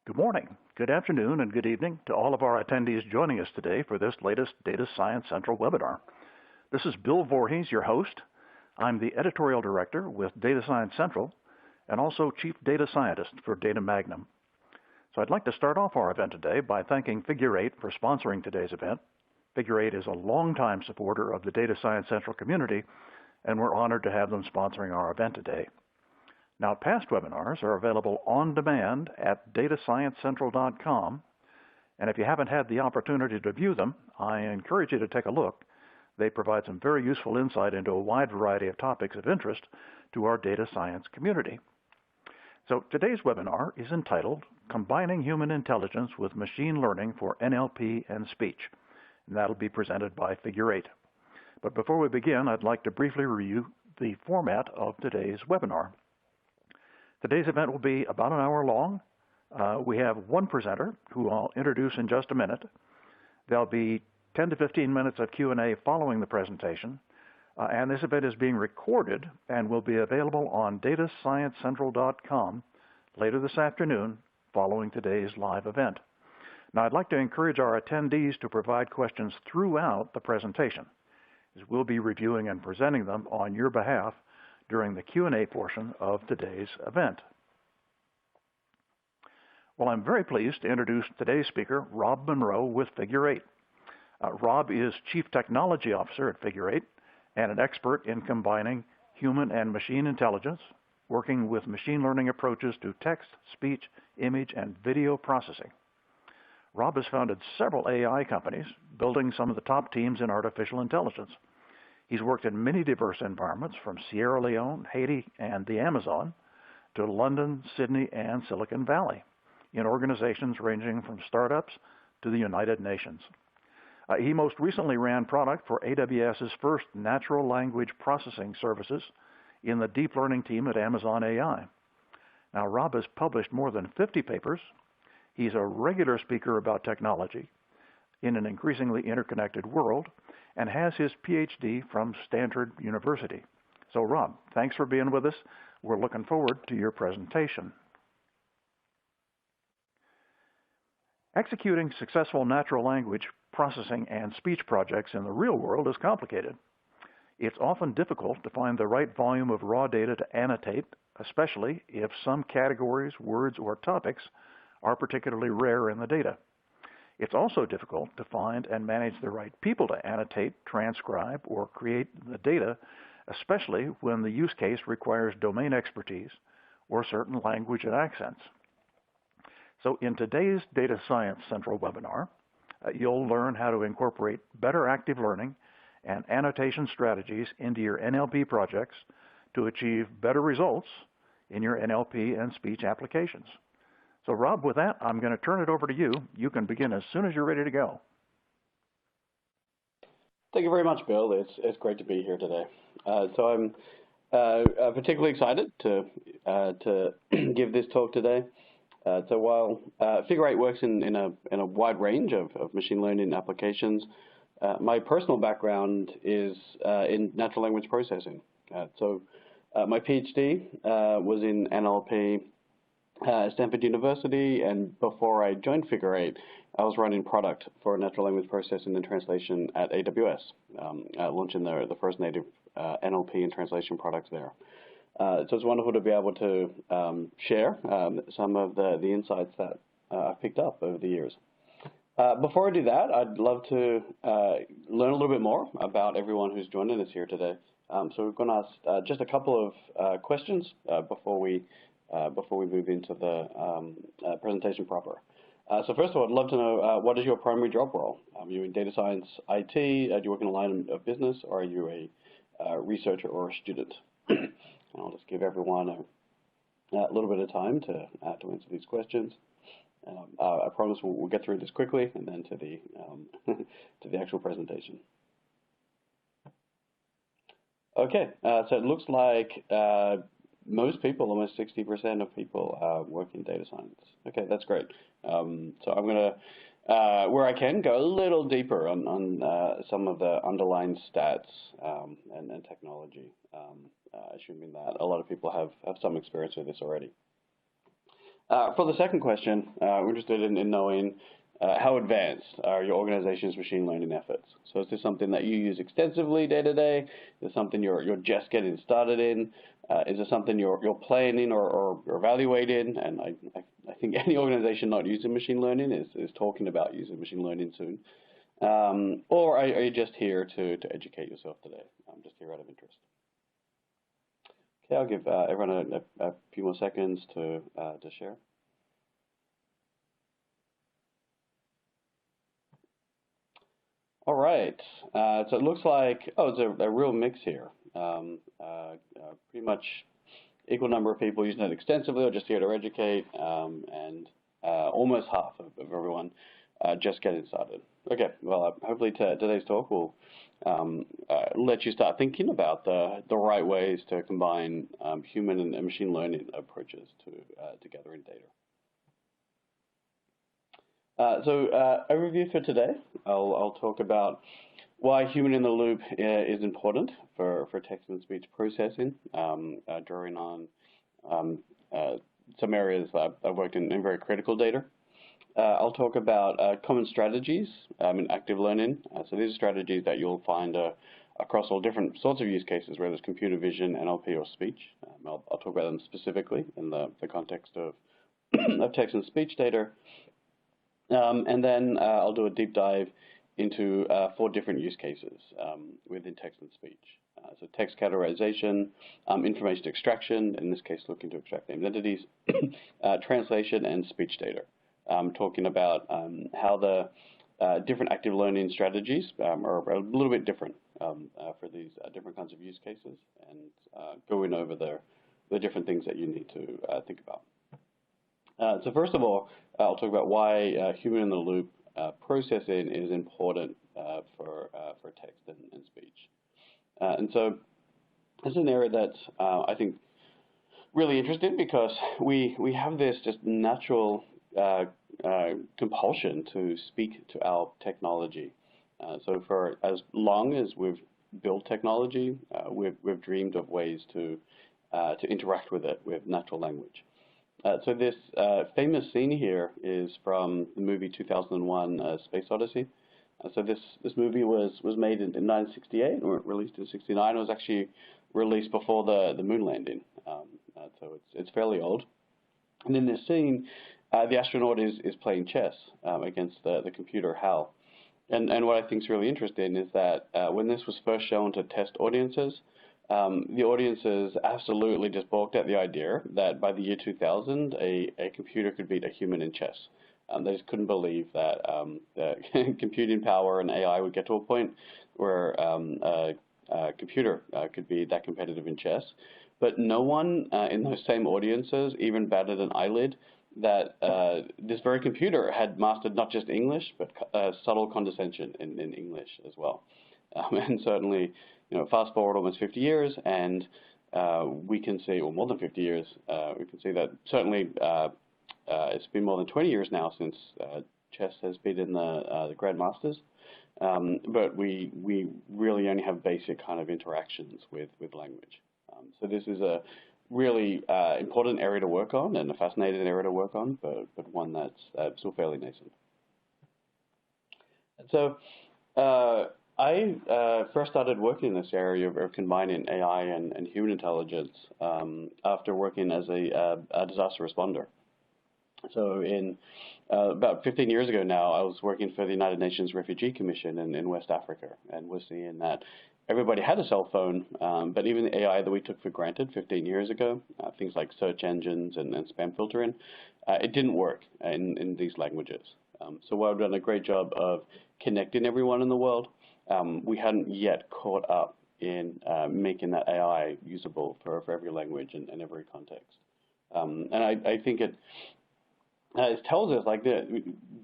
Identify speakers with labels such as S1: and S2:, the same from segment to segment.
S1: Good morning, good afternoon, and good evening to all of our attendees joining us today for this latest Data Science Central webinar. This is Bill Voorhees, your host. I'm the Editorial Director with Data Science Central and also Chief Data Scientist for Data Magnum. So I'd like to start off our event today by thanking Figure 8 for sponsoring today's event. Figure 8 is a longtime supporter of the Data Science Central community, and we're honored to have them sponsoring our event today. Now, past webinars are available on demand at datasciencecentral.com, and if you haven't had the opportunity to view them, I encourage you to take a look. They provide some very useful insight into a wide variety of topics of interest to our data science community. So today's webinar is entitled Combining Human Intelligence with Machine Learning for NLP and Speech, and that'll be presented by Figure 8. But before we begin, I'd like to briefly review the format of today's webinar. Today's event will be about an hour long. We have one presenter who I'll introduce in just a minute. There'll be 10 to 15 minutes of Q&A following the presentation, and this event is being recorded and will be available on datasciencecentral.com later this afternoon following today's live event. Now, I'd like to encourage our attendees to provide questions throughout the presentation, as we'll be reviewing and presenting them on your behalf during the Q&A portion of today's event. Well, I'm very pleased to introduce today's speaker, Rob Monroe with Figure 8. Rob is Chief Technology Officer at Figure 8 and an expert in combining human and machine intelligence, working with machine learning approaches to text, speech, image, and video processing. Rob has founded several AI companies, building some of the top teams in artificial intelligence. He's worked in many diverse environments, from Sierra Leone, Haiti, and the Amazon, to London, Sydney, and Silicon Valley, in organizations ranging from startups to the United Nations. He most recently ran product for AWS's first natural language processing services in the deep learning team at Amazon AI. Now, Rob has published more than 50 papers. He's a regular speaker about technology in an increasingly interconnected world, and has his PhD from Stanford University. So Rob, thanks for being with us. We're looking forward to your presentation. Executing successful natural language processing and speech projects in the real world is complicated. It's often difficult to find the right volume of raw data to annotate, especially if some categories, words, or topics are particularly rare in the data. It's also difficult to find and manage the right people to annotate, transcribe, or create the data, especially when the use case requires domain expertise or certain language and accents. So in today's Data Science Central webinar, you'll learn how to incorporate better active learning and annotation strategies into your NLP projects to achieve better results in your NLP and speech applications. So Rob, with that, I'm going to turn it over to you. You can begin as soon as you're ready to go.
S2: Thank you very much, Bill. It's great to be here today. So I'm particularly excited to give this talk today. So while Figure 8 works in a wide range of machine learning applications, my personal background is in natural language processing. So my PhD was in NLP at Stanford University, and before I joined Figure 8, I was running product for natural language processing and translation at AWS, launching the first native NLP and translation products there. So it's wonderful to be able to share some of the insights that I've picked up over the years. Before I do that, I'd love to learn a little bit more about everyone who's joining us here today. So we're going to ask just a couple of questions before we move into the presentation proper. So first of all, I'd love to know what is your primary job role? Are you in data science IT? Do you work in a line of business, or are you a researcher or a student? And I'll just give everyone a little bit of time to answer these questions. I promise we'll get through this quickly and then to the to the actual presentation. Okay, so it looks like most people, almost 60% of people, work in data science. Okay, that's great. So I'm going to, where I can, go a little deeper on some of the underlying stats and technology, assuming that a lot of people have some experience with this already. For the second question, we're interested in knowing how advanced are your organization's machine learning efforts. So is this something that you use extensively day to day? Is it something you're just getting started in? Is it something you're planning or evaluating? And I think any organization not using machine learning is talking about using machine learning soon. Or are you just here to educate yourself today? I'm just here out of interest. Okay, I'll give everyone a few more seconds to share. All right, so it looks like, it's a real mix here. Pretty much equal number of people using it extensively or just here to educate, and almost half of everyone just getting started. Okay, well, hopefully today's talk will let you start thinking about the right ways to combine human and machine learning approaches to gathering data. So overview for today, I'll talk about why human-in-the-loop is important for text and speech processing, drawing on some areas I've worked in very critical data. I'll talk about common strategies in active learning. So these are strategies that you'll find across all different sorts of use cases, whether it's computer vision, NLP, or speech. I'll talk about them specifically in the context of text and speech data. And then I'll do a deep dive into 4 different use cases within text and speech. So text categorization, information extraction, in this case looking to extract named entities, translation, and speech data. Talking about how the different active learning strategies are a little bit different for these different kinds of use cases, and going over the different things that you need to think about. So first of all, I'll talk about why human-in-the-loop processing is important for text and speech. And so this is an area that's, I think, really interesting because we have this just natural compulsion to speak to our technology. So for as long as we've built technology, we've dreamed of ways to interact with it with natural language. So this famous scene here is from the movie 2001: Space Odyssey. So this movie was made in 1968, or released in 1969. It was actually released before the moon landing, so it's fairly old. And in this scene, the astronaut is playing chess against the computer HAL. And what I think is really interesting is that when this was first shown to test audiences, the audiences absolutely just balked at the idea that by the year 2000, a computer could beat a human in chess. They just couldn't believe that computing power and AI would get to a point where a computer could be that competitive in chess. But no one in those same audiences even batted an eyelid that this very computer had mastered not just English, but subtle condescension in English as well. And certainly, fast forward almost 50 years, and we can see, or more than 50 years, we can see that certainly it's been more than 20 years now since chess has beaten the grandmasters, but we really only have basic kind of interactions with language. So this is a really important area to work on and a fascinating area to work on, but one that's still fairly nascent. And so I first started working in this area of combining AI and human intelligence after working as a disaster responder. So in about 15 years ago now, I was working for the United Nations Refugee Commission in West Africa, and was seeing that everybody had a cell phone, but even the AI that we took for granted 15 years ago, things like search engines and spam filtering, it didn't work in these languages. So while we've done a great job of connecting everyone in the world, we hadn't yet caught up in making that AI usable for every language and every context. And I think it tells us, like,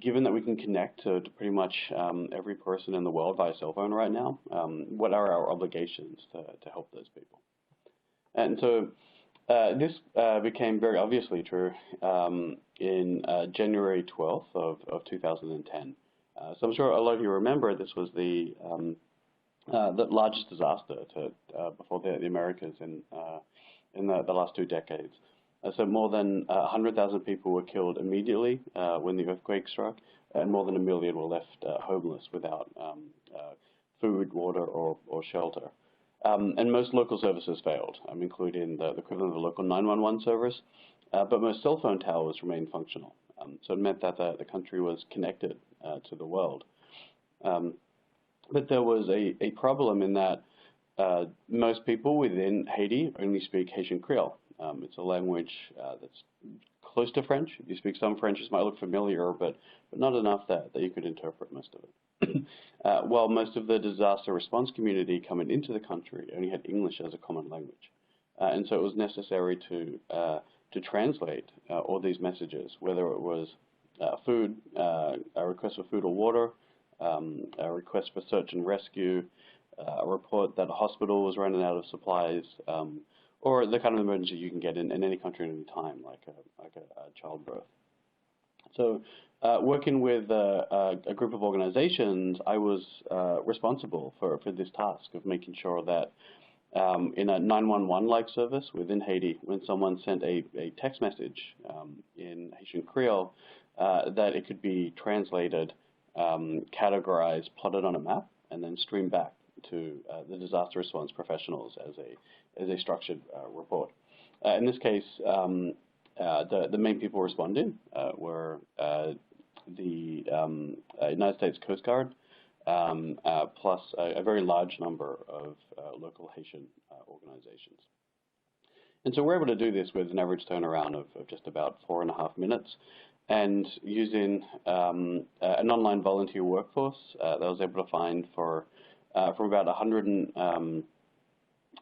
S2: given that we can connect to pretty much every person in the world via cell phone right now, what are our obligations to help those people? And so this became very obviously true in January 12th of 2010. So I'm sure a lot of you remember this was the largest disaster before the Americas in the last 2 decades. So more than 100,000 people were killed immediately when the earthquake struck, and more than 1 million were left homeless without food, water, or shelter. And most local services failed, including the equivalent of a local 911 service, but most cell phone towers remained functional. So it meant that the country was connected to the world. But there was a problem in that most people within Haiti only speak Haitian Creole. It's a language that's close to French. If you speak some French, it might look familiar, but not enough that you could interpret most of it. While most of the disaster response community coming into the country only had English as a common language. And so it was necessary to translate all these messages, whether it was food, a request for food or water, a request for search and rescue, a report that a hospital was running out of supplies, or the kind of emergency you can get in any country at any time, like a childbirth. So working with a group of organizations, I was responsible for this task of making sure that in a 911-like service within Haiti, when someone sent a text message in Haitian Creole, that it could be translated, categorized, plotted on a map, and then streamed back to the disaster response professionals as a structured report. In this case, the main people responding were the United States Coast Guard, plus a very large number of local Haitian organizations. And so we're able to do this with an average turnaround of just about 4.5 minutes, and using an online volunteer workforce that I was able to find from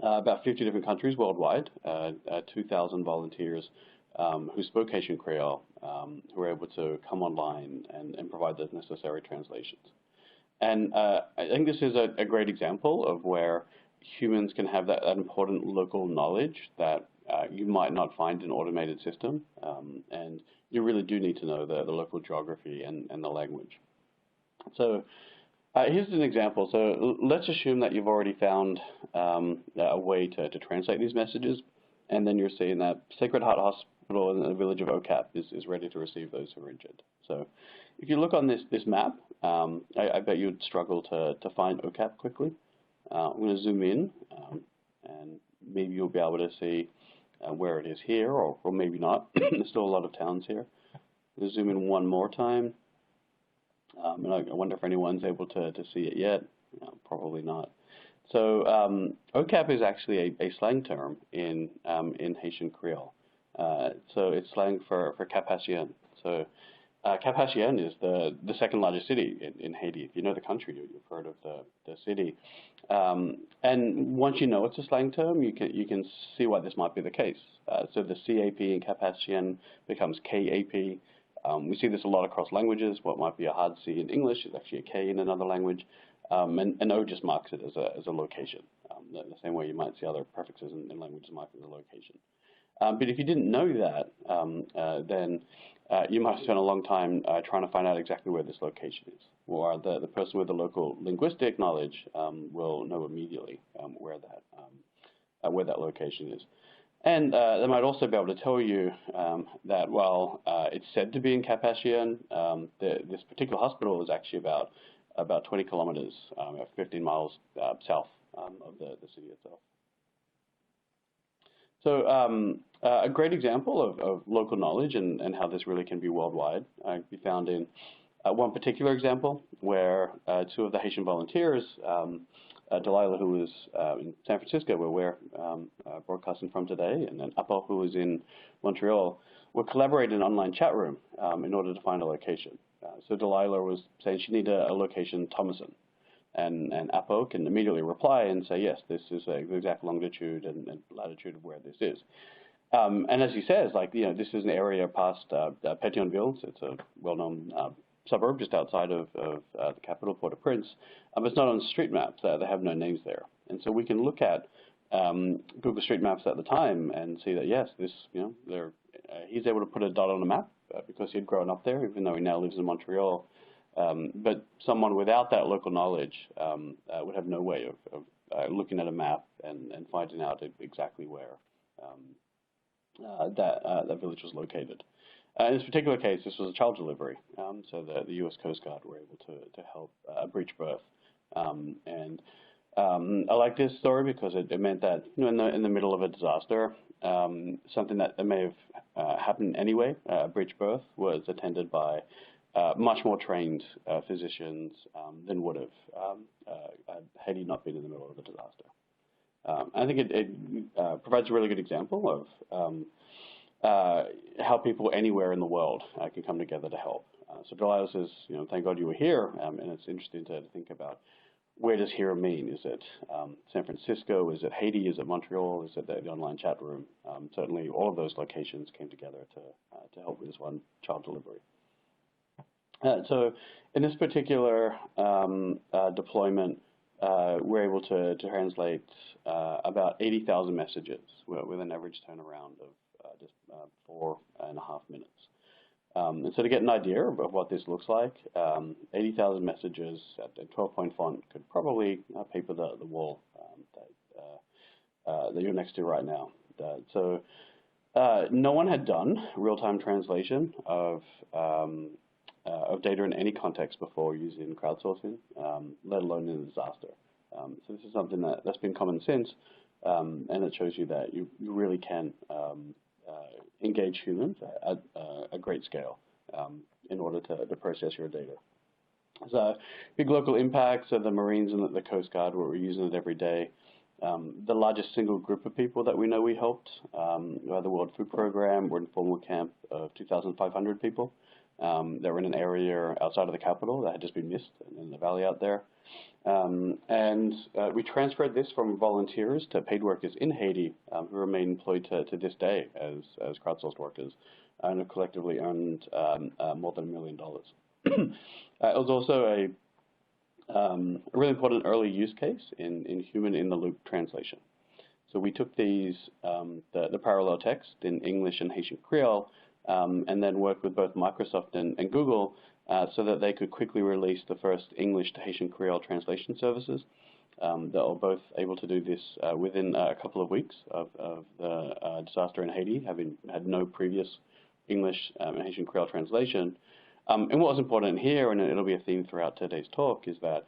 S2: about 50 different countries worldwide, 2,000 volunteers who spoke Haitian Creole, who were able to come online and provide those necessary translations. And I think this is a great example of where humans can have that important local knowledge that you might not find in an automated system, and you really do need to know the local geography and the language. So here's an example. So let's assume that you've already found a way to translate these messages, and then you're seeing that Sacred Heart Hospital in the village of OCAP is ready to receive those who are injured. So if you look on this map, I bet you'd struggle to find OCAP quickly. I'm going to zoom in, and maybe you'll be able to see where it is here, or maybe not. There's still a lot of towns here. We'll zoom in one more time. And I wonder if anyone's able to see it yet. Probably not. So OCAP is actually a slang term in Haitian Creole. So it's slang for Cap-Haïtien. So Cap-Haïtien is the second largest city in Haiti. If you know the country, you've heard of the city. And once you know it's a slang term, you can see why this might be the case. So the CAP in Cap-Haïtien becomes KAP. We see this a lot across languages. What might be a hard C in English is actually a K in another language. And O just marks it as a location, the same way you might see other prefixes in languages marking the location. But if you didn't know that, then you might spend a long time trying to find out exactly where this location is. Or the person with the local linguistic knowledge will know immediately where that location is. And they might also be able to tell you that while it's said to be in Cap-Haïtien, this particular hospital is actually about 20 kilometers, 15 miles south of the city itself. So a great example of local knowledge and how this really can be worldwide can be found in one particular example where two of the Haitian volunteers, Delilah, who was in San Francisco, where we're broadcasting from today, and then Apo, who was in Montreal, were collaborating in an online chat room in order to find a location. So Delilah was saying she needed a location, Thomason. And Apo can immediately reply and say, yes, this is the exact longitude and latitude of where this is. And as he says, this is an area past Pétionville. It's a well-known suburb just outside of the capital, Port-au-Prince. It's not on street maps. They have no names there. And so we can look at Google Street Maps at the time and see that, yes, he's able to put a dot on a map because he'd grown up there, even though he now lives in Montreal. But someone without that local knowledge would have no way of looking at a map and finding out exactly where that village was located. In this particular case, this was a child delivery, so the U.S. Coast Guard were able to help breach birth. I like this story because it meant that, in the middle of a disaster, something that may have happened anyway, breech birth, was attended by much more trained physicians than would have had he not been in the middle of the disaster. I think it provides a really good example of how people anywhere in the world can come together to help. So July says, thank God you were here, and it's interesting to think about, where does here mean? Is it San Francisco? Is it Haiti? Is it Montreal? Is it the online chat room? Certainly all of those locations came together to help with this one child delivery. So in this particular deployment, we're able to translate about 80,000 messages with an average turnaround of just 4.5 minutes. And so to get an idea of what this looks like, 80,000 messages at 12-point font could probably paper the wall that you're next to right now. So no one had done real-time translation of data in any context before using crowdsourcing, let alone in a disaster. So this is something that's been common since, and it shows you that you really can engage humans at a great scale in order to process your data. So big local impacts of the Marines and the Coast Guard, where we're using it every day. The largest single group of people that we know we helped, the World Food Program, were in formal camp of 2,500 people. They were in an area outside of the capital that had just been missed in the valley out there. And we transferred this from volunteers to paid workers in Haiti who remain employed to this day as crowdsourced workers and have collectively earned more than $1 million. It was also a really important early use case in human-in-the-loop translation. So we took these, the parallel text in English and Haitian Creole, and then worked with both Microsoft and Google so that they could quickly release the first English to Haitian Creole translation services. They were both able to do this within a couple of weeks of the disaster in Haiti, having had no previous English and Haitian Creole translation. And what was important here, and it'll be a theme throughout today's talk, is that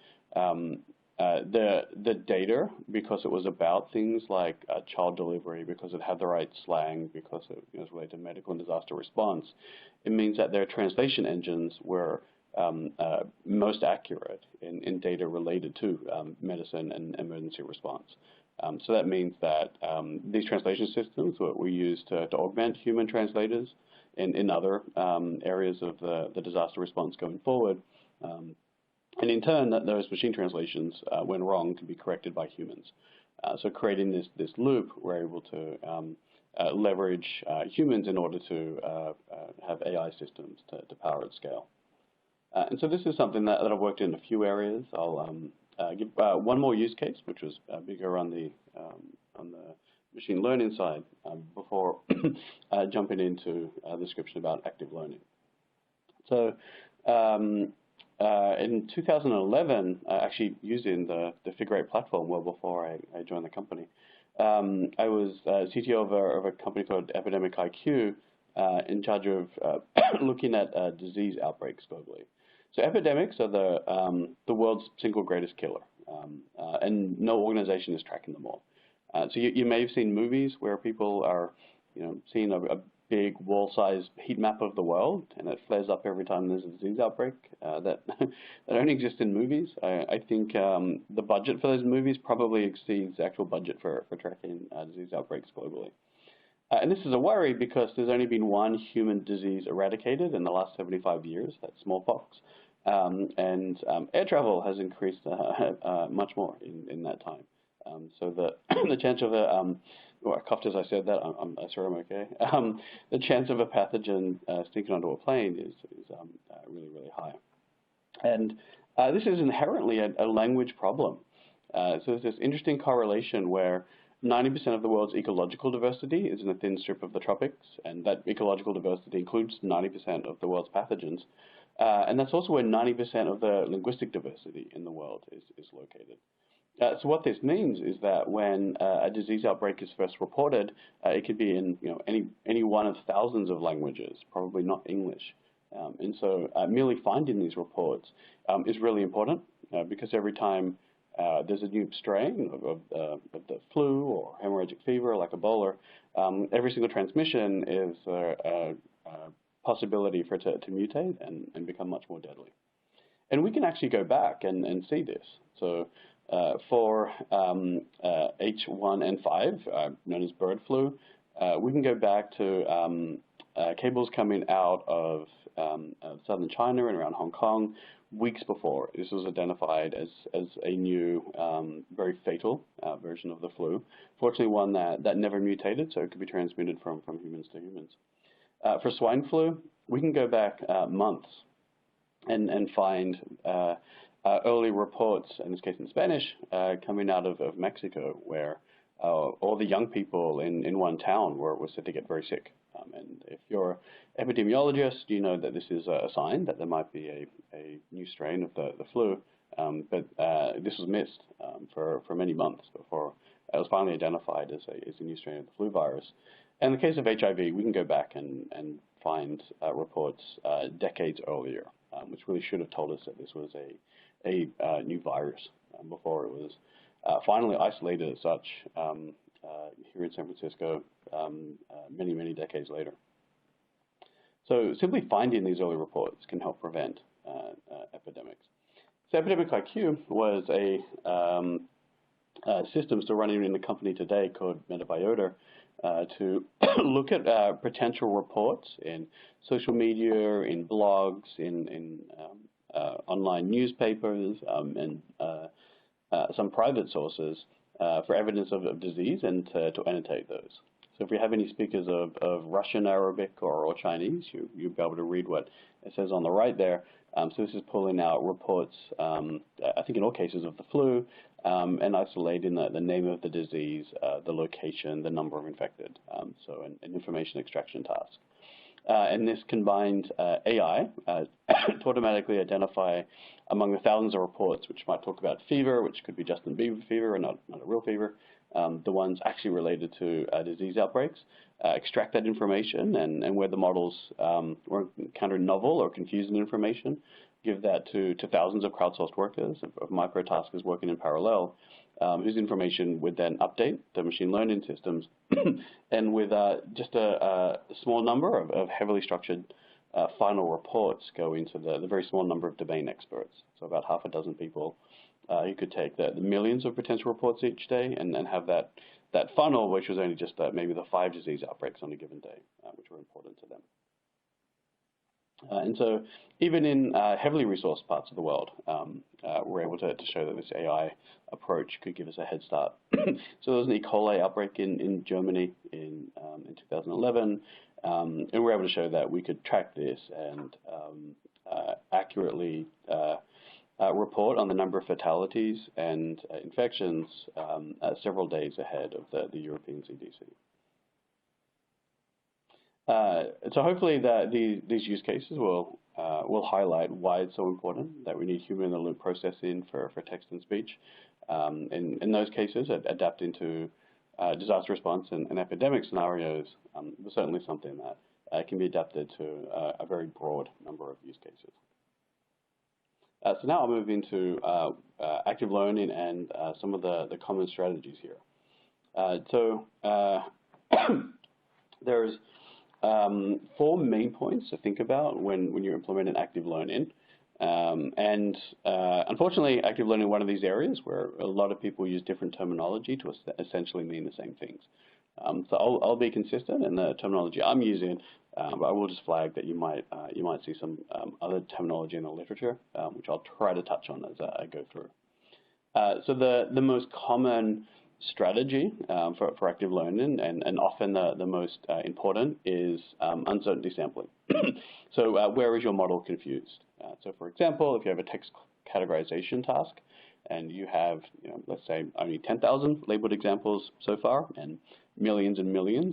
S2: the data, because it was about things like child delivery, because it had the right slang, because it was related to medical and disaster response, it means that their translation engines were most accurate in data related to medicine and emergency response. So that means that these translation systems we use to augment human translators in other areas of the disaster response going forward. And in turn, those machine translations, when wrong, can be corrected by humans. So creating this loop, we're able to leverage humans in order to have AI systems to power at scale. And so this is something that I've worked in a few areas. I'll give one more use case, which was bigger on the machine learning side, before jumping into the description about active learning. So in 2011, actually using the Figure 8 platform well before I joined the company, I was CTO of a company called Epidemic IQ, in charge of looking at disease outbreaks globally. So epidemics are the world's single greatest killer, and no organization is tracking them all. So you may have seen movies where people are, seeing a big wall-sized heat map of the world, and it flares up every time there's a disease outbreak. That only exists in movies. I think the budget for those movies probably exceeds the actual budget for tracking disease outbreaks globally. And this is a worry because there's only been one human disease eradicated in the last 75 years, that's smallpox. And air travel has increased much more in that time. So the chance of I coughed as I said that. I'm sure I'm okay. The chance of a pathogen sneaking onto a plane is really, really high. And this is inherently a language problem. So there's this interesting correlation where 90% of the world's ecological diversity is in a thin strip of the tropics, and that ecological diversity includes 90% of the world's pathogens. And that's also where 90% of the linguistic diversity in the world is located. So what this means is that when a disease outbreak is first reported, it could be in any one of thousands of languages, probably not English. And so merely finding these reports is really important because every time there's a new strain of the flu or hemorrhagic fever like Ebola, every single transmission is a possibility for it to mutate and become much more deadly. And we can actually go back and see this. So for H1N5, known as bird flu, we can go back to cables coming out of southern China and around Hong Kong weeks before. This was identified as a new, very fatal version of the flu. Fortunately, one that never mutated, so it could be transmitted from humans to humans. For swine flu, we can go back months and find early reports, in this case in Spanish, coming out of Mexico, where all the young people in one town were said to get very sick. And if you're an epidemiologist, you know that this is a sign that there might be a new strain of the flu, but this was missed for many months before it was finally identified as a new strain of the flu virus. In the case of HIV, we can go back and find reports decades earlier, which really should have told us that this was a new virus before it was finally isolated as such here in San Francisco many decades later. So simply finding these early reports can help prevent epidemics. So Epidemic IQ was a system still running in the company today called Metabiota to look at potential reports in social media, in blogs, in online newspapers, and some private sources for evidence of disease and to annotate those. So if we have any speakers of Russian, Arabic, or Chinese, you'll be able to read what it says on the right there. So this is pulling out reports, I think in all cases of the flu, and isolating the name of the disease, the location, the number of infected, so an information extraction task. And this combined AI to automatically identify among the thousands of reports, which might talk about fever, which could be Justin Bieber fever and not a real fever, the ones actually related to disease outbreaks, extract that information, and where the models were encountering novel or confusing information, give that to thousands of crowdsourced workers, of microtaskers working in parallel, whose information would then update the machine learning systems, and with just a small number of heavily structured final reports go into the very small number of domain experts, so about half a dozen people who could take the millions of potential reports each day and have that funnel, which was only just maybe the 5 disease outbreaks on a given day, which were important to them. And so even in heavily resourced parts of the world, we're able to show that this AI approach could give us a head start. So there was an E. coli outbreak in Germany in 2011, and we're able to show that we could track this and accurately report on the number of fatalities and infections several days ahead of the European CDC. So hopefully these use cases will highlight why it's so important that we need human-in-the-loop processing for text and speech. In those cases, adapting to disaster response and epidemic scenarios is certainly something that can be adapted to a very broad number of use cases. So now I'll move into active learning and some of the common strategies here. So there's 4 main points to think about when you're implementing active learning. And unfortunately, active learning is one of these areas where a lot of people use different terminology to essentially mean the same things. So I'll be consistent in the terminology I'm using, but I will just flag that you might see some other terminology in the literature, which I'll try to touch on as I go through. So the most common strategy for active learning, and often the most important, is uncertainty sampling. So where is your model confused? So for example, if you have a text categorization task and you have, let's say, only 10,000 labeled examples so far and millions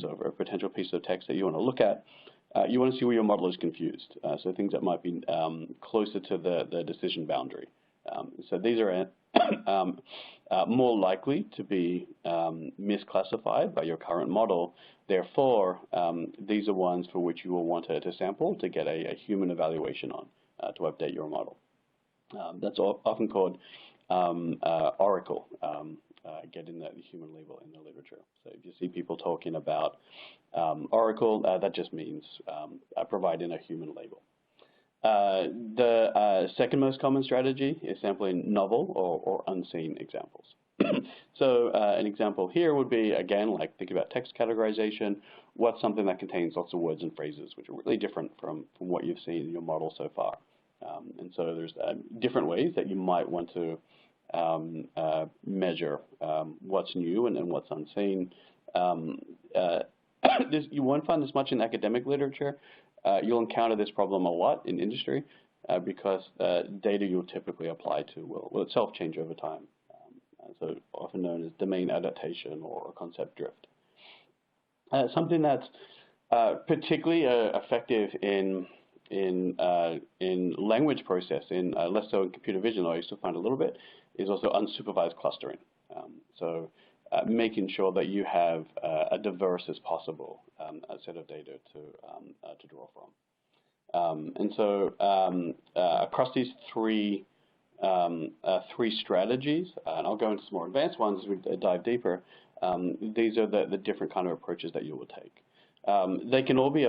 S2: of a potential piece of text that you want to look at, you want to see where your model is confused. So things that might be closer to the decision boundary. So these are more likely to be misclassified by your current model. Therefore, these are ones for which you will want to sample to get a human evaluation on to update your model. That's often called oracle, getting the human label in the literature. So if you see people talking about oracle, that just means providing a human label. The second most common strategy is sampling novel or unseen examples. So an example here would be, again, like think about text categorization. What's something that contains lots of words and phrases, which are really different from what you've seen in your model so far. And so there's different ways that you might want to measure what's new and what's unseen. You won't find this much in academic literature. You'll encounter this problem a lot in industry because data you'll typically apply to will itself change over time. So often known as domain adaptation or concept drift. Something that's particularly effective in language processing, less so in computer vision, though I still find a little bit, is also unsupervised clustering. Making sure that you have a diverse as possible a set of data to draw from. And so across these three strategies, and I'll go into some more advanced ones as we dive deeper, these are the different kind of approaches that you will take. They can all be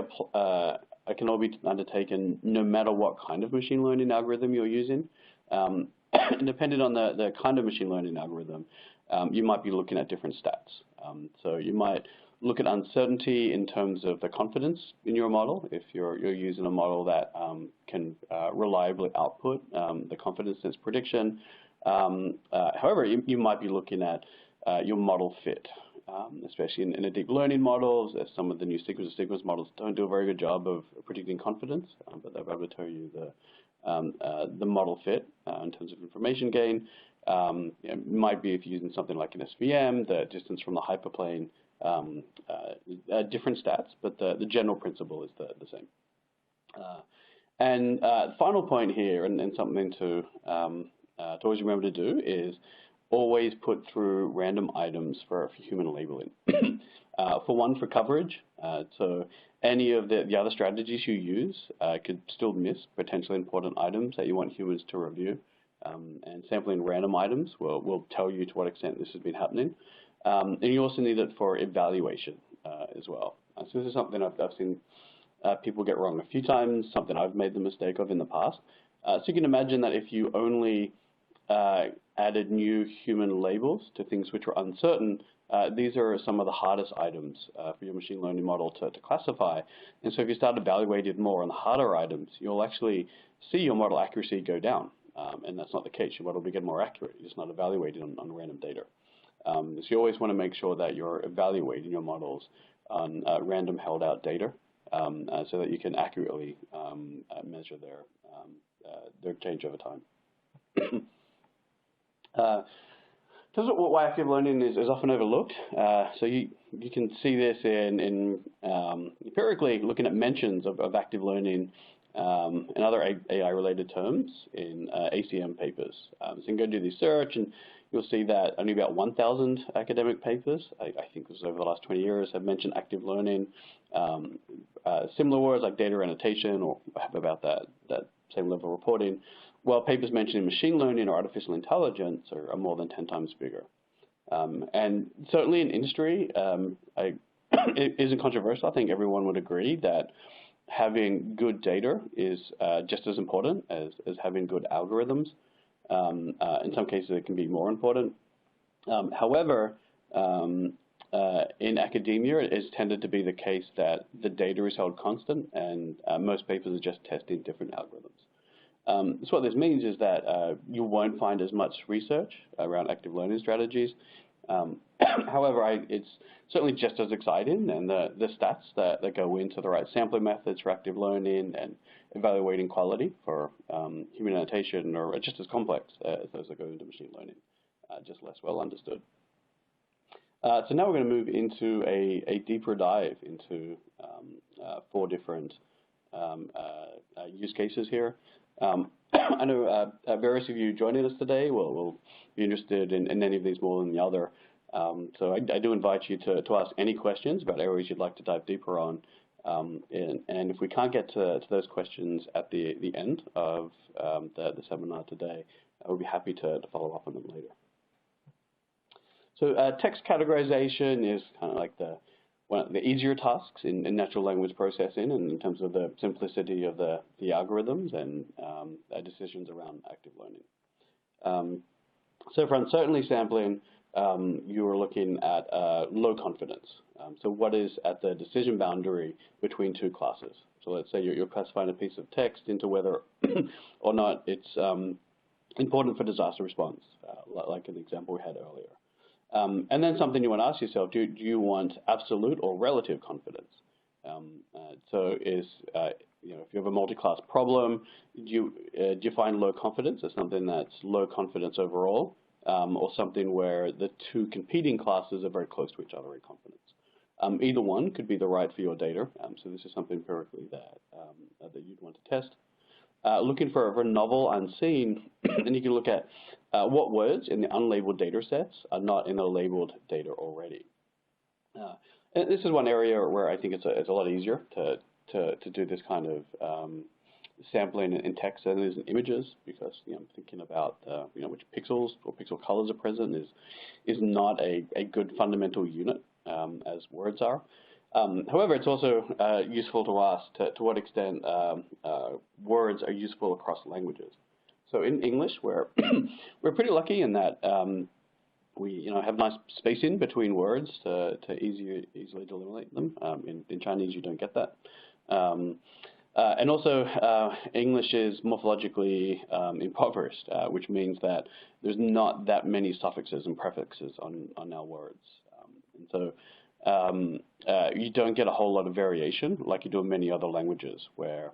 S2: undertaken no matter what kind of machine learning algorithm you're using. Depending on the kind of machine learning algorithm, you might be looking at different stats. So you might look at uncertainty in terms of the confidence in your model. If you're using a model that can reliably output the confidence in its prediction. However, you might be looking at your model fit, especially in a deep learning models. Some of the new sequence models don't do a very good job of predicting confidence, but they'll be able to tell you the model fit in terms of information gain. It might be if you're using something like an SVM, the distance from the hyperplane, different stats, but the general principle is the same. And final point here, and something to always remember to do, is always put through random items for human labeling. For coverage, so any of the other strategies you use could still miss potentially important items that you want humans to review. And sampling random items will tell you to what extent this has been happening. And you also need it for evaluation as well. So this is something I've seen people get wrong a few times, something I've made the mistake of in the past. So you can imagine that if you only added new human labels to things which were uncertain, these are some of the hardest items for your machine learning model to classify. And so if you start evaluating more on the harder items, you'll actually see your model accuracy go down. And that's not the case. Your model will get more accurate. It's not evaluated on random data. So you always want to make sure that you're evaluating your models on random held out data so that you can accurately measure their change over time. In terms of why active learning is often overlooked, so you can see this in empirically looking at mentions of active learning and other AI-related terms in ACM papers. So you can go do this search and you'll see that only about 1,000 academic papers, I think this was over the last 20 years, have mentioned active learning. Similar words like data annotation or have about that same level of reporting, while papers mentioning machine learning or artificial intelligence are more than 10 times bigger. And certainly in industry, it isn't controversial. I think everyone would agree that having good data is just as important as having good algorithms. In some cases, it can be more important. However, in academia, it has tended to be the case that the data is held constant, and most papers are just testing different algorithms. So what this means is that you won't find as much research around active learning strategies. However, it's certainly just as exciting, and the stats that go into the right sampling methods for active learning and evaluating quality for human annotation are just as complex as those that go into machine learning, just less well understood. So now we're going to move into a deeper dive into 4 different use cases here. I know various of you joining us today will be interested in any of these more than the other. So I do invite you to ask any questions about areas you'd like to dive deeper on. And if we can't get to those questions at the end of the seminar today, we'll be happy to follow up on them later. So text categorization is kind of like one of the easier tasks in natural language processing, and in terms of the simplicity of the algorithms and decisions around active learning. So for uncertainty sampling, you are looking at low confidence. So what is at the decision boundary between two classes? So let's say you're classifying a piece of text into whether or not it's important for disaster response, like an example we had earlier. And then something you want to ask yourself, do you want absolute or relative confidence? So if you have a multi-class problem, do you find low confidence as something that's low confidence overall, or something where the two competing classes are very close to each other in confidence? Either one could be the right for your data. So this is something empirically that you'd want to test. Looking for novel unseen, then you can look at what words in the unlabeled data sets are not in the labeled data already. And this is one area where I think it's a lot easier to do this kind of sampling in text than it is in images, because thinking about which pixels or pixel colors are present is not a good fundamental unit as words are. However, it's also useful to ask to what extent words are useful across languages. So in English, we're pretty lucky in that we have nice spacing between words to easily delineate them. In Chinese, you don't get that. And also, English is morphologically impoverished, which means that there's not that many suffixes and prefixes on our words. And so you don't get a whole lot of variation like you do in many other languages, where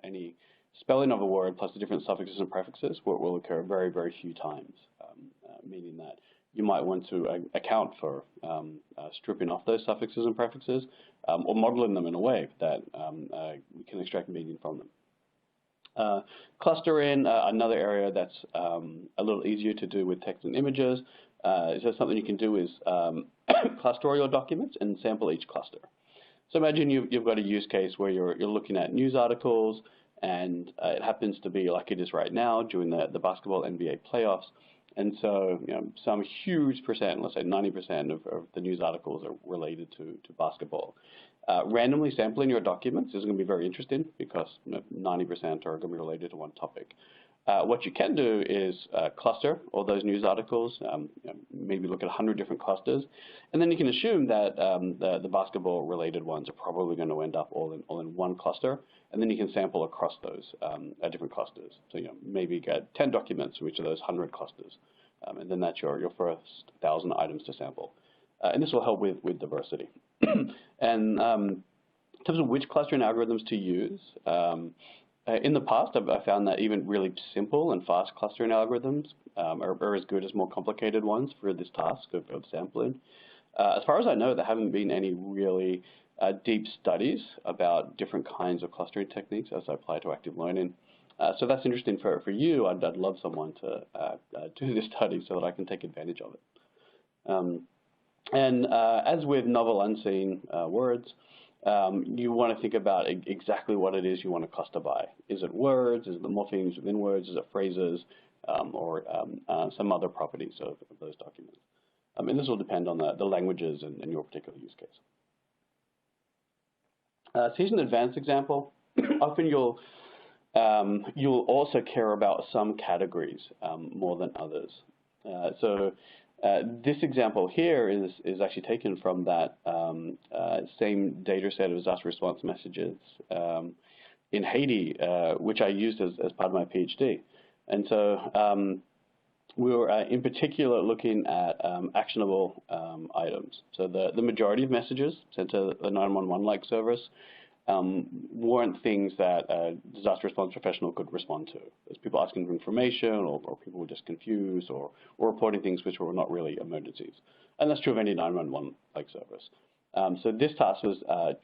S2: any spelling of a word plus the different suffixes and prefixes will occur very, very few times, meaning that you might want to account for stripping off those suffixes and prefixes, or modeling them in a way that we can extract meaning from them. Clustering, another area that's a little easier to do with text and images. So something you can do is cluster all your documents and sample each cluster. So imagine you've got a use case where you're looking at news articles, and it happens to be like it is right now during the basketball NBA playoffs. And so some huge percent, let's say 90% of the news articles are related to basketball. Randomly sampling your documents is going to be very interesting, because 90% are going to be related to one topic. What you can do is cluster all those news articles, maybe look at 100 different clusters, and then you can assume that the basketball-related ones are probably going to end up all in one cluster, and then you can sample across those different clusters. So maybe get 10 documents from each of those 100 clusters, and then that's your first 1,000 items to sample. And this will help with diversity. And in terms of which clustering algorithms to use, in the past, I've found that even really simple and fast clustering algorithms are as good as more complicated ones for this task of sampling. As far as I know, there haven't been any really deep studies about different kinds of clustering techniques as they apply to active learning. So that's interesting for you. I'd love someone to do this study so that I can take advantage of it. And as with novel unseen words, you want to think about exactly what it is you want to cluster by. Is it words? Is it the morphemes within words? Is it phrases? Or some other properties of those documents? And this will depend on the languages and your particular use case. So here's an advanced example. Often you'll also care about some categories more than others. This example here is actually taken from that same data set of disaster response messages in Haiti, which I used as part of my PhD. And so we were in particular looking at actionable items. So the majority of messages sent to the 911-like service weren't things that a disaster response professional could respond to. There's people asking for information, or people were just confused, or reporting things which were not really emergencies. And that's true of any 911-like service. So this task was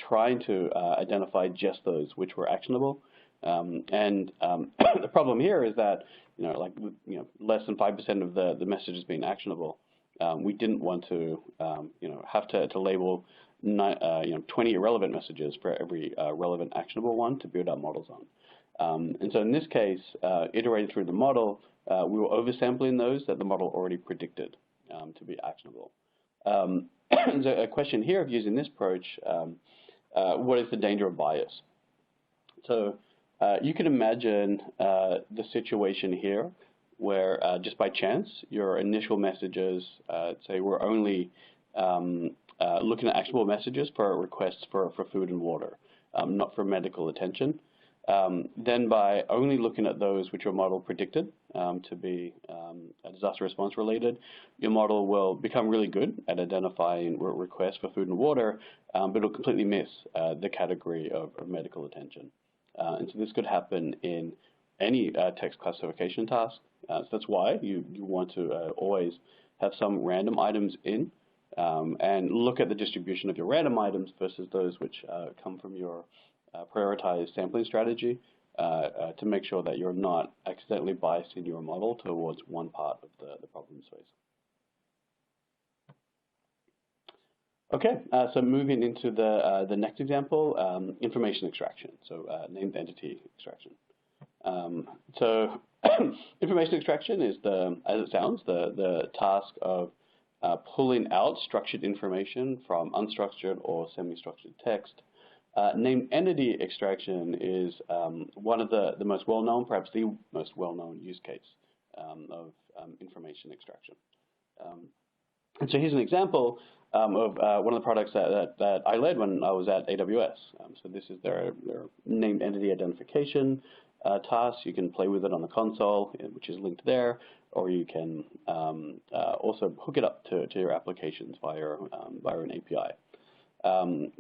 S2: trying to identify just those which were actionable. The problem here is that, less than 5% of the messages being actionable. We didn't want to, have to label 20 irrelevant messages for every relevant actionable one to build our models on. And so in this case, iterated through the model, we were oversampling those that the model already predicted to be actionable. So a question here of using this approach, what is the danger of bias? So you can imagine the situation here where just by chance your initial messages, say, were only looking at actionable messages for requests for food and water, not for medical attention. Then by only looking at those which your model predicted to be disaster response related, your model will become really good at identifying requests for food and water, but it'll completely miss the category of medical attention. And so this could happen in any text classification task. So that's why you want to always have some random items in and look at the distribution of your random items versus those which come from your prioritized sampling strategy to make sure that you're not accidentally biasing your model towards one part of the problem space. Okay, so moving into the next example, information extraction, so named entity extraction. So information extraction is as it sounds, the task of pulling out structured information from unstructured or semi-structured text. Named entity extraction is one of the most well-known, perhaps the most well-known use case of information extraction. And so here's an example of one of the products that I led when I was at AWS. So this is their named entity identification task. You can play with it on the console, which is linked there, or you can also hook it up to your applications via an API.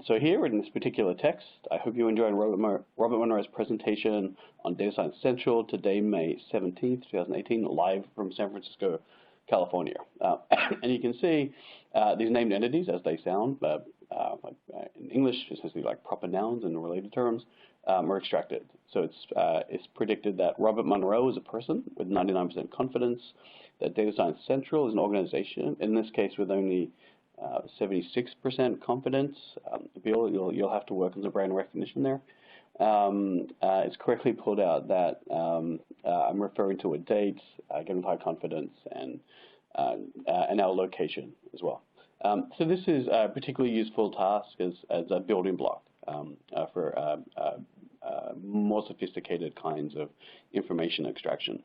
S2: So here in this particular text, I hope you enjoyed Robert Monroe's presentation on Data Science Central today, May 17th, 2018, live from San Francisco, California. And you can see these named entities as they sound, in English, essentially like proper nouns and related terms, are extracted. So it's predicted that Robert Monroe is a person with 99% confidence, that Data Science Central is an organization, in this case with only 76% confidence. Bill, you'll have to work on the brand recognition there. It's correctly pulled out that I'm referring to a date, given high confidence, and our location as well. So this is a particularly useful task as a building block for more sophisticated kinds of information extraction.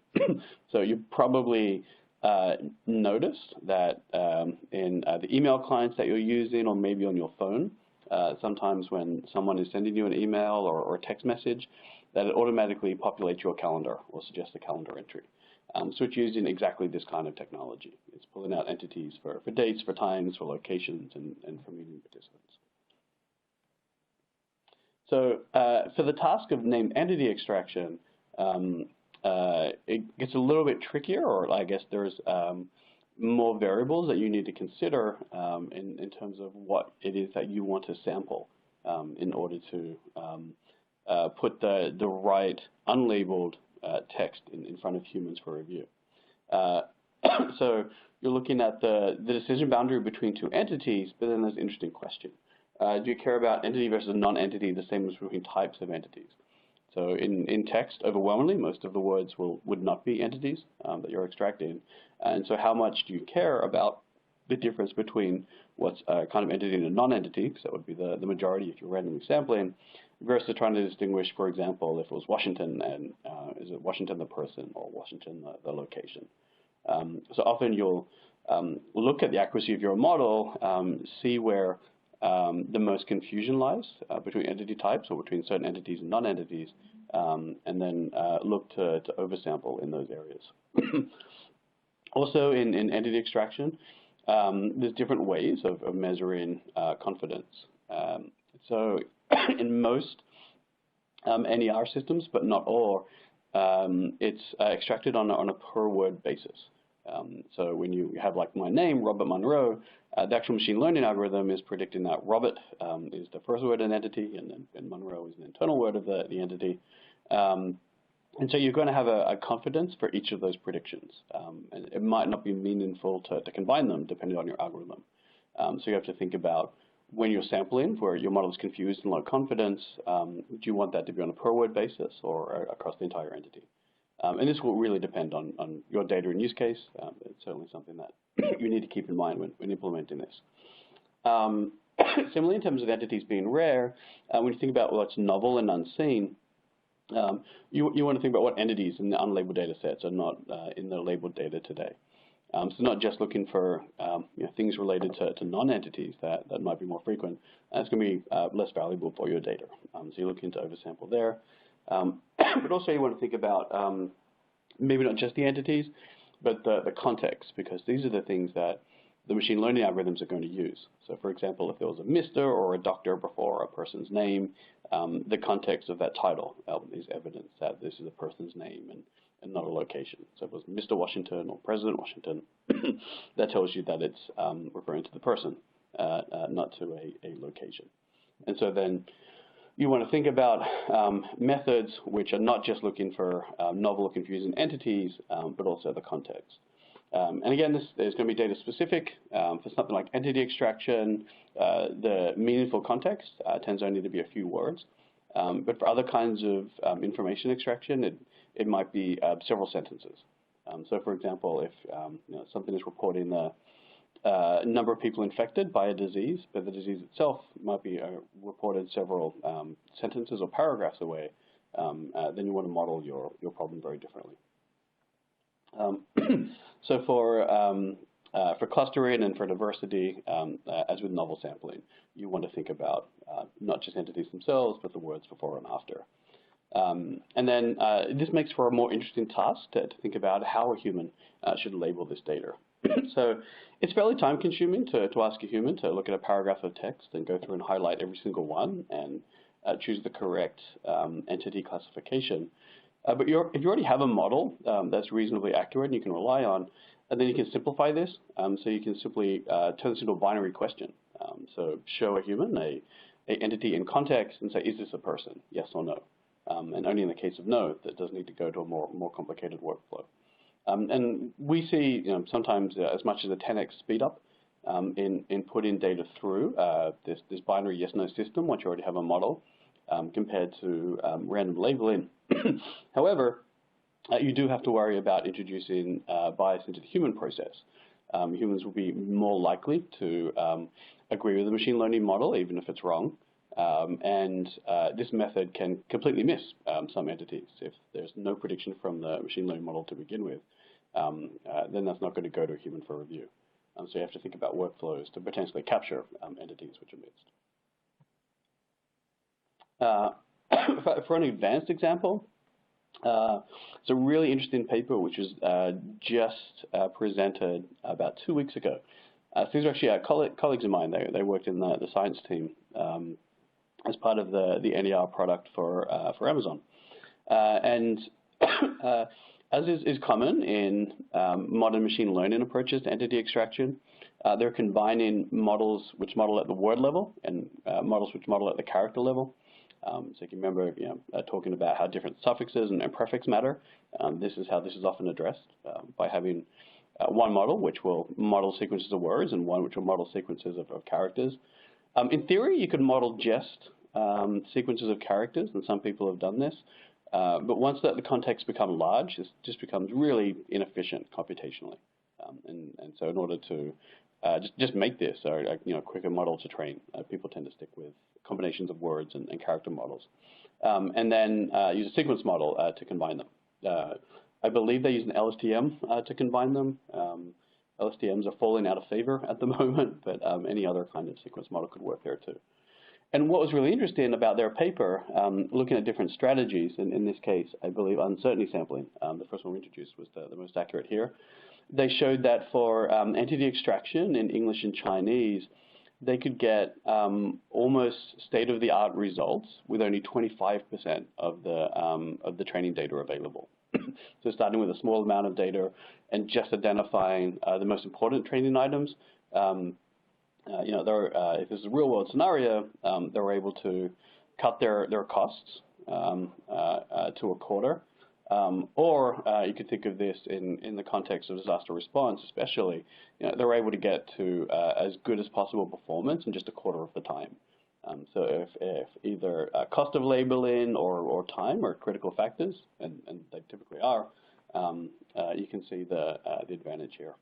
S2: So you probably noticed that in the email clients that you're using, or maybe on your phone, sometimes when someone is sending you an email or a text message, that it automatically populates your calendar or suggests a calendar entry. So it's using exactly this kind of technology. It's pulling out entities for dates, for times, for locations, and for meeting participants. So for the task of named entity extraction, it gets a little bit trickier, or I guess there's more variables that you need to consider in terms of what it is that you want to sample in order to put the right unlabeled text in front of humans for review. So you're looking at the decision boundary between two entities, but then there's an interesting question. Do you care about entity versus non-entity the same as between types of entities? So in text, overwhelmingly, most of the words would not be entities that you're extracting. And so how much do you care about the difference between what's a kind of entity and a non-entity, because that would be the majority if you're randomly sampling, versus trying to distinguish, for example, if it was Washington, and is it Washington the person or Washington the location? So often you'll look at the accuracy of your model, see where the most confusion lies between entity types or between certain entities and non-entities, and then look to oversample in those areas. Also in entity extraction, there's different ways of measuring confidence. So in most NER systems, but not all, it's extracted on a per word basis. So when you have like my name, Robert Monroe, the actual machine learning algorithm is predicting that Robert is the first word in entity, and Monroe is an internal word of the entity. And so you're going to have a confidence for each of those predictions. And it might not be meaningful to combine them depending on your algorithm. So you have to think about when you're sampling where your model is confused and low confidence, do you want that to be on a per word basis or across the entire entity? And this will really depend on your data and use case. It's certainly something that you need to keep in mind when implementing this. Similarly, in terms of entities being rare, when you think about what's novel and unseen, you want to think about what entities in the unlabeled data sets are not in the labeled data today. So not just looking for things related to non-entities that might be more frequent. That's going to be less valuable for your data. So you're looking to oversample there. But also you want to think about maybe not just the entities, but the context, because these are the things that the machine learning algorithms are going to use. So for example, if there was a Mr. or a Doctor before a person's name, the context of that title is evidence that this is a person's name and not a location. So if it was Mr. Washington or President Washington, that tells you that it's referring to the person, not to a location. And so then you want to think about methods which are not just looking for novel or confusing entities, but also the context. And again, this is going to be data specific. For something like entity extraction, the meaningful context tends only to be a few words. But for other kinds of information extraction, it might be several sentences. So for example, if something is reporting the number of people infected by a disease, but the disease itself might be reported several sentences or paragraphs away, then you want to model your problem very differently. So for clustering and for diversity, as with novel sampling, you want to think about not just entities themselves, but the words before and after. And then this makes for a more interesting task to think about how a human should label this data. So it's fairly time consuming to ask a human to look at a paragraph of text and go through and highlight every single one and choose the correct entity classification. But if you already have a model that's reasonably accurate and you can rely on, and then you can simplify this. So you can simply turn this into a binary question. So show a human a entity in context and say, is this a person, yes or no? And only in the case of no, that does need to go to a more complicated workflow. And we see sometimes as much as a 10x speed up in putting data through this binary yes-no system once you already have a model compared to random labeling. However, you do have to worry about introducing bias into the human process. Humans will be more likely to agree with the machine learning model, even if it's wrong. And this method can completely miss some entities. If there's no prediction from the machine learning model to begin with, then that's not going to go to a human for review. So you have to think about workflows to potentially capture entities which are missed. For an advanced example, it's a really interesting paper which was just presented about 2 weeks ago. So these are actually colleagues of mine. They worked in the science team as part of the NER product for Amazon. And as is common in modern machine learning approaches to entity extraction, they're combining models which model at the word level and models which model at the character level. So you can remember talking about how different suffixes and prefix matter. This is how this is often addressed by having one model which will model sequences of words and one which will model sequences of characters. In theory, you could model just sequences of characters, and some people have done this. But once the context becomes large, it just becomes really inefficient computationally. And so in order to just make this a quicker model to train, people tend to stick with combinations of words and character models. And then use a sequence model to combine them. I believe they use an LSTM to combine them. LSTMs are falling out of favor at the moment, but any other kind of sequence model could work there too. And what was really interesting about their paper, looking at different strategies, and in this case, I believe uncertainty sampling, the first one we introduced was the most accurate here. They showed that for entity extraction in English and Chinese, they could get almost state-of-the-art results with only 25% of the training data available. So starting with a small amount of data and just identifying the most important training items, if this is a real-world scenario, they were able to cut their costs to a quarter. Or you could think of this in the context of disaster response, especially. They're able to get to as good as possible performance in just a quarter of the time. So if either cost of labeling or time are critical factors, and they typically are, you can see the advantage here.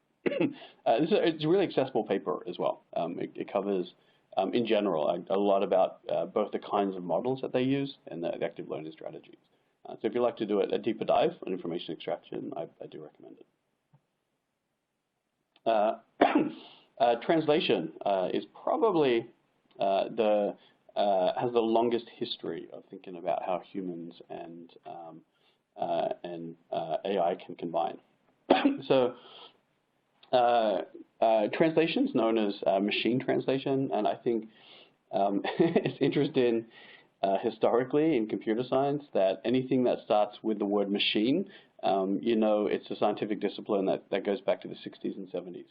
S2: It's a really accessible paper as well. It covers, in general, a lot about both the kinds of models that they use and the active learning strategies. So if you'd like to do a deeper dive on information extraction, I do recommend it. Translation is probably has the longest history of thinking about how humans and AI can combine. So translation is known as machine translation, and I think it's interesting historically in computer science that anything that starts with the word machine, it's a scientific discipline that goes back to the 60s and 70s.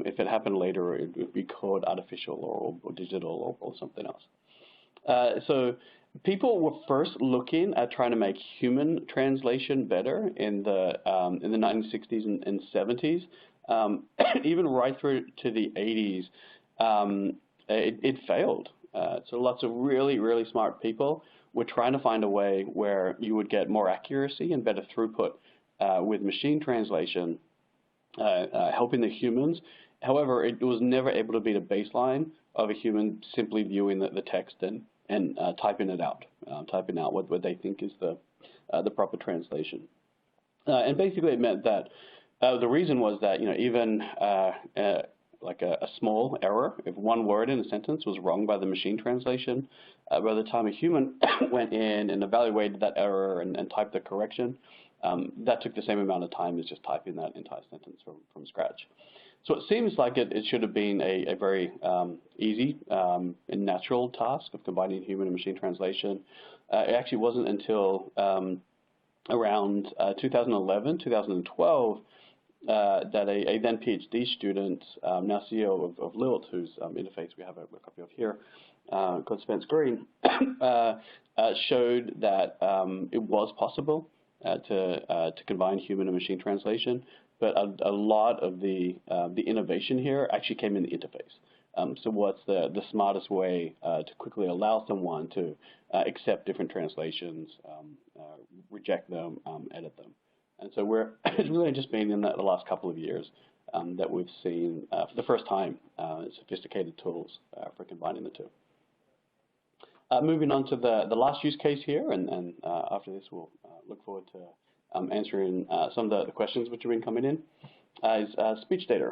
S2: If it happened later, it would be called artificial or digital or something else. So people were first looking at trying to make human translation better in the 1960s and 70s. Even right through to the 80s, it failed. So lots of really, really smart people were trying to find a way where you would get more accuracy and better throughput with machine translation, helping the humans. However, it was never able to beat a baseline of a human simply viewing the text and typing it out, typing out what they think is the proper translation. And basically it meant that the reason was that, even like a small error, if one word in a sentence was wrong by the machine translation, by the time a human went in and evaluated that error and typed the correction, that took the same amount of time as just typing that entire sentence from scratch. So it seems like it should have been a very easy and natural task of combining human and machine translation. It actually wasn't until around 2011, 2012, that a then PhD student, now CEO of Lilt, whose interface we have a copy of here, called Spence Green, showed that it was possible to combine human and machine translation, but a lot of the innovation here actually came in the interface. So what's the smartest way to quickly allow someone to accept different translations, reject them, edit them? And so it's really just been in the last couple of years that we've seen, for the first time, sophisticated tools for combining the two. Moving on to the last use case here, and after this we'll look forward to answering some of the questions which have been coming in, is speech data.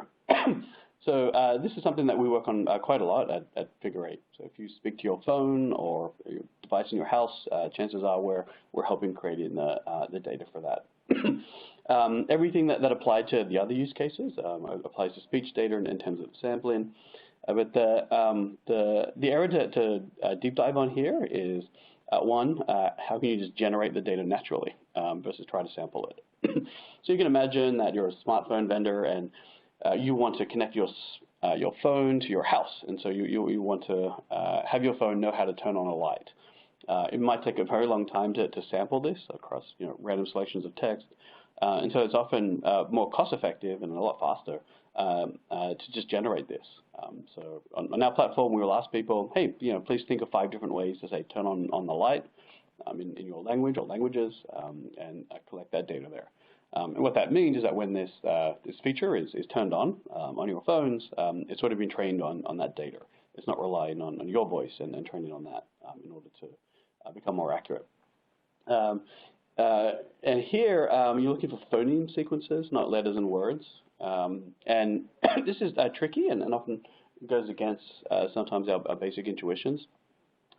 S2: So this is something that we work on quite a lot at Figure 8. So if you speak to your phone or your device in your house, chances are we're helping creating the data for that. Everything that applied to the other use cases applies to speech data in terms of sampling. But the area to deep dive on here is, one, how can you just generate the data naturally versus try to sample it? So you can imagine that you're a smartphone vendor and you want to connect your phone to your house, and so you want to have your phone know how to turn on a light. It might take a very long time to sample this across random selections of text, and so it's often more cost-effective and a lot faster to just generate this. So on our platform, we will ask people, hey, please think of 5 different ways to say turn on the light in your language or languages, and collect that data there. And what that means is that when this feature is turned on your phones, it's sort of been trained on that data. It's not relying on your voice and training on that in order to become more accurate. And here, you're looking for phoneme sequences, not letters and words. And this is tricky and often goes against sometimes our basic intuitions.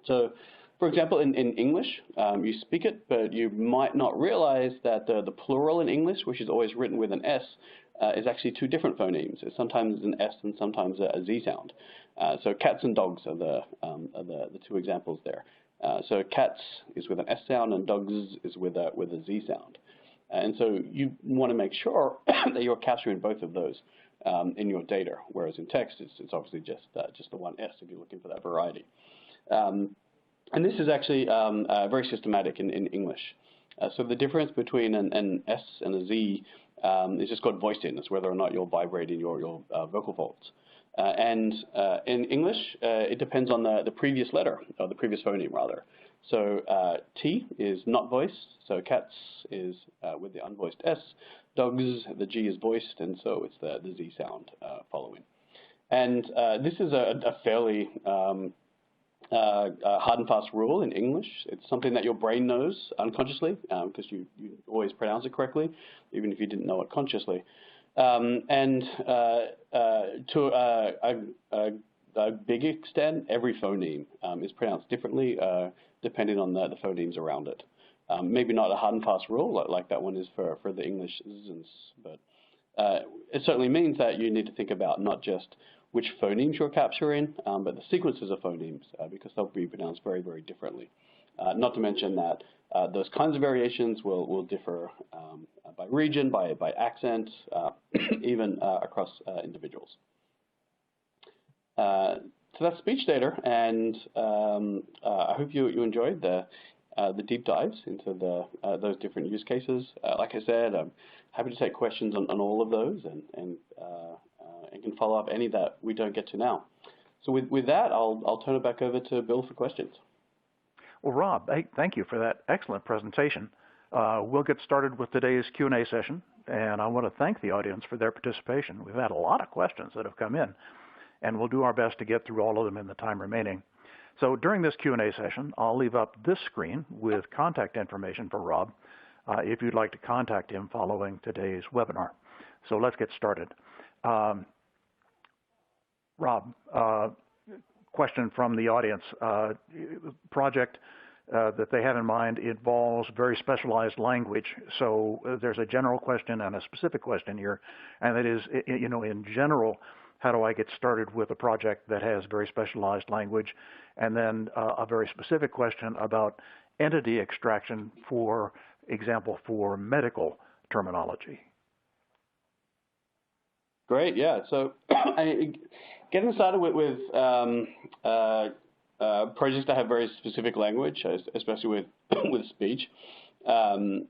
S2: So, for example, in English, you speak it, but you might not realize that the plural in English, which is always written with an S, is actually 2 different phonemes. It's sometimes an S and sometimes a Z sound. So cats and dogs are the 2 examples there. So cats is with an S sound and dogs is with a Z sound. And so you want to make sure that you're capturing both of those in your data, whereas in text it's obviously just the one S if you're looking for that variety. And this is actually very systematic in English. So the difference between an S and a Z is just called voiced-in. It's whether or not you're vibrating your vocal folds. And in English, it depends on the previous letter, or the previous phoneme, rather. So T is not voiced, so cats is with the unvoiced S. Dogs, the G is voiced, and so it's the Z sound following. And this is a fairly hard and fast rule in English. It's something that your brain knows unconsciously because you always pronounce it correctly, even if you didn't know it consciously. And to a big extent, every phoneme is pronounced differently depending on the phonemes around it. Maybe not a hard and fast rule like that one is for the English citizens, but it certainly means that you need to think about not just which phonemes you're capturing, but the sequences of phonemes, because they'll be pronounced very, very differently. Not to mention that those kinds of variations will differ by region, by accent, even across individuals. So that's speech data, and I hope you enjoyed the deep dives into those different use cases. Like I said, I'm happy to take questions on all of those, and can follow up any that we don't get to now. So with that, I'll turn it back over to Bill for questions.
S1: Well, Rob, hey, thank you for that excellent presentation. We'll get started with today's Q&A session, and I want to thank the audience for their participation. We've had a lot of questions that have come in, and we'll do our best to get through all of them in the time remaining. So during this Q&A session, I'll leave up this screen with contact information for Rob if you'd like to contact him following today's webinar. So let's get started. Rob, question from the audience. Project that they have in mind involves very specialized language. So there's a general question and a specific question here, and that is, in general, how do I get started with a project that has very specialized language? And then a very specific question about entity extraction, for example, for medical terminology.
S2: Great, yeah. So getting started with projects that have very specific language, especially with speech,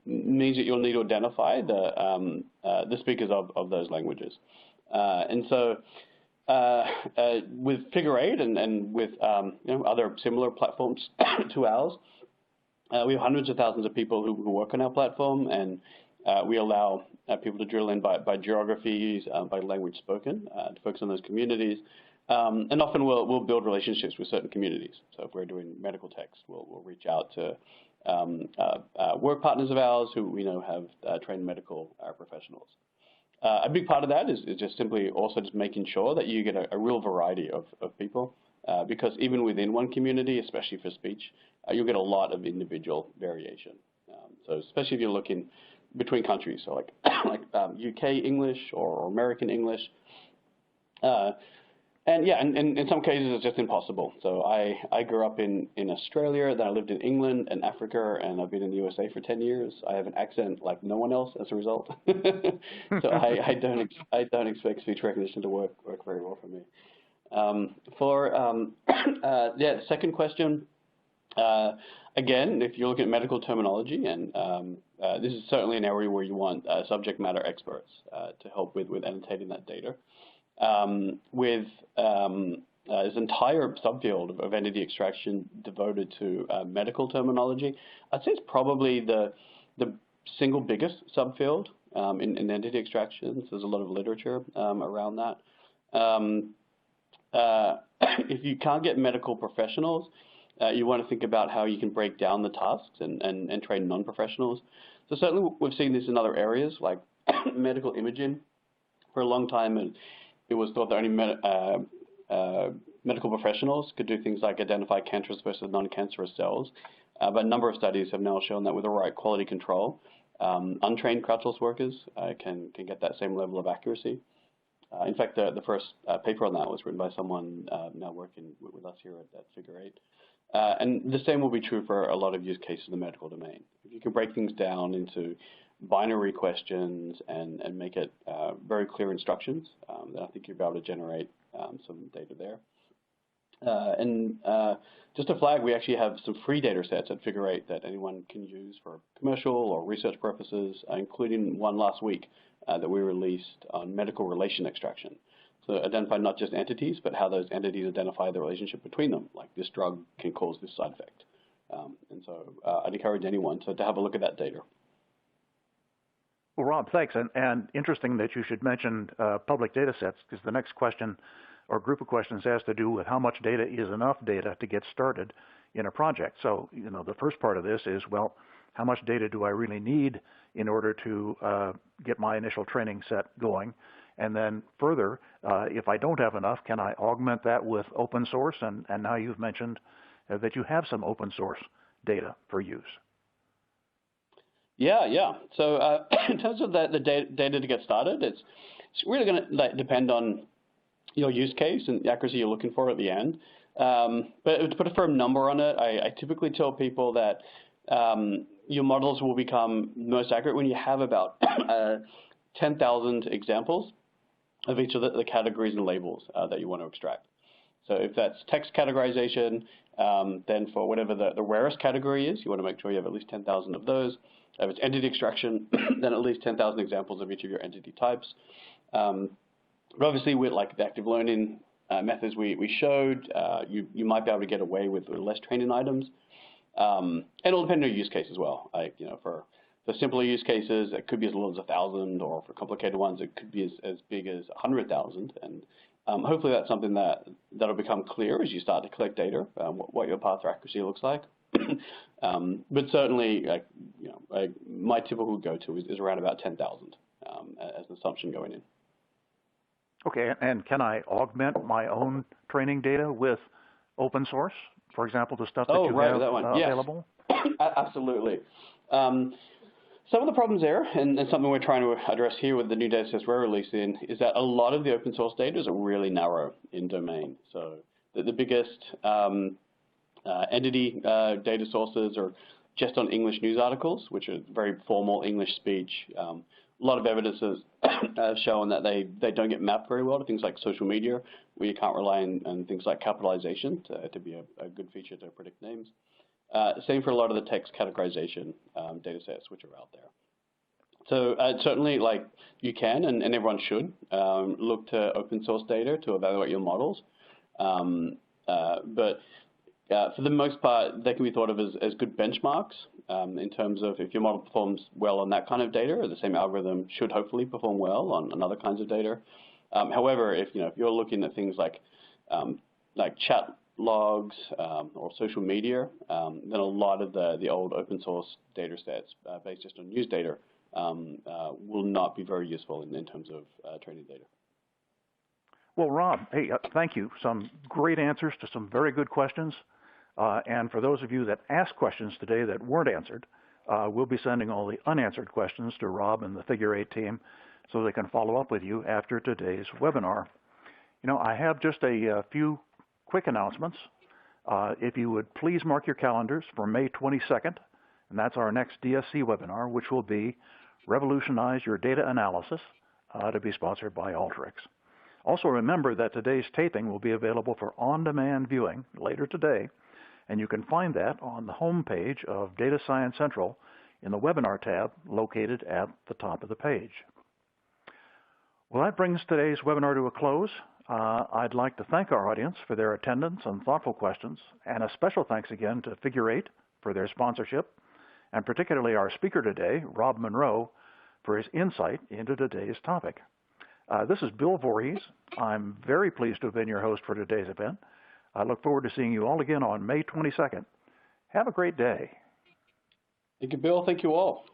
S2: means that you'll need to identify the speakers of those languages. And so with Figure 8 and with other similar platforms to ours, we have hundreds of thousands of people who work on our platform, and we allow people to drill in by geographies, by language spoken, to focus on those communities. And often we'll build relationships with certain communities. So if we're doing medical text, we'll reach out to work partners of ours who we know have trained medical professionals. A big part of that is just simply also just making sure that you get a real variety of people, because even within one community, especially for speech, you'll get a lot of individual variation. So especially if you're looking between countries, so like UK English or American English. And yeah, and in some cases it's just impossible. So I grew up in Australia, then I lived in England and Africa, and I've been in the USA for 10 years. I have an accent like no one else as a result. So I don't expect speech recognition to work very well for me. The second question, again, if you're looking at medical terminology, and this is certainly an area where you want subject matter experts to help with annotating that data. With this entire subfield of entity extraction devoted to medical terminology, I'd say it's probably the single biggest subfield in entity extractions. There's a lot of literature around that. If you can't get medical professionals, you want to think about how you can break down the tasks and train non-professionals. So certainly we've seen this in other areas like medical imaging. For a long time, it was thought that only medical professionals could do things like identify cancerous versus non-cancerous cells. But a number of studies have now shown that with the right quality control, untrained crowdsource workers can get that same level of accuracy. In fact, the first paper on that was written by someone now working with us here at Figure 8. And the same will be true for a lot of use cases in the medical domain. If you can break things down into binary questions and make it very clear instructions, then I think you'll be able to generate some data there. Just a flag, we actually have some free data sets at Figure 8 that anyone can use for commercial or research purposes, including one last week that we released on medical relation extraction. So identify not just entities, but how those entities identify the relationship between them, like this drug can cause this side effect. I'd encourage anyone to have a look at that data.
S1: Well, Rob, thanks. And interesting that you should mention public data sets, because the next question or group of questions has to do with how much data is enough data to get started in a project. So, the first part of this is, well, how much data do I really need in order to get my initial training set going? And then further, if I don't have enough, can I augment that with open source? And now you've mentioned that you have some open source data for use.
S2: Yeah. So in terms of the data to get started, it's really going to depend on your use case and the accuracy you're looking for at the end. But to put a firm number on it, I typically tell people that your models will become most accurate when you have about 10,000 examples of each of the categories and labels that you want to extract. So if that's text categorization, then for whatever the rarest category is, you want to make sure you have at least 10,000 of those. If it's entity extraction, then at least 10,000 examples of each of your entity types. But obviously, with like the active learning methods we showed, you might be able to get away with less training items. And it'll depend on your use case as well. Like, for the simpler use cases, it could be as little as 1,000, or for complicated ones, it could be as big as 100,000. And hopefully, that's something that'll become clear as you start to collect data, what your path to accuracy looks like. But certainly, my typical go-to is around about 10,000 as an assumption going in.
S1: Okay, and can I augment my own training data with open source? For example, the stuff that you have available?
S2: Yes. Absolutely. Some of the problems there, and something we're trying to address here with the new data sets we're releasing, is that a lot of the open source data is really narrow in domain. So the biggest entity data sources are just on English news articles, which are very formal English speech. A lot of evidence has shown that they don't get mapped very well to things like social media, where you can't rely on things like capitalization to be a good feature to predict names. Same for a lot of the text categorization data sets which are out there. So certainly, you can and everyone should look to open source data to evaluate your models. But for the most part, they can be thought of as good benchmarks in terms of if your model performs well on that kind of data, the same algorithm should hopefully perform well on other kinds of data. However, if you're looking at things like chat logs or social media, then a lot of the old open source data sets based just on news data will not be very useful in terms of training data.
S1: Well, Rob, hey, thank you. Some great answers to some very good questions. And for those of you that asked questions today that weren't answered, we'll be sending all the unanswered questions to Rob and the Figure 8 team so they can follow up with you after today's webinar. I have just a few quick announcements. If you would please mark your calendars for May 22nd, and that's our next DSC webinar, which will be Revolutionize Your Data Analysis, to be sponsored by Alteryx. Also remember that today's taping will be available for on-demand viewing later today, and you can find that on the home page of Data Science Central in the Webinar tab located at the top of the page. Well, that brings today's webinar to a close. I'd like to thank our audience for their attendance and thoughtful questions, and a special thanks again to Figure 8 for their sponsorship, and particularly our speaker today, Rob Monroe, for his insight into today's topic. This is Bill Voorhees. I'm very pleased to have been your host for today's event. I look forward to seeing you all again on May 22nd. Have a great day.
S2: Thank you, Bill. Thank you all.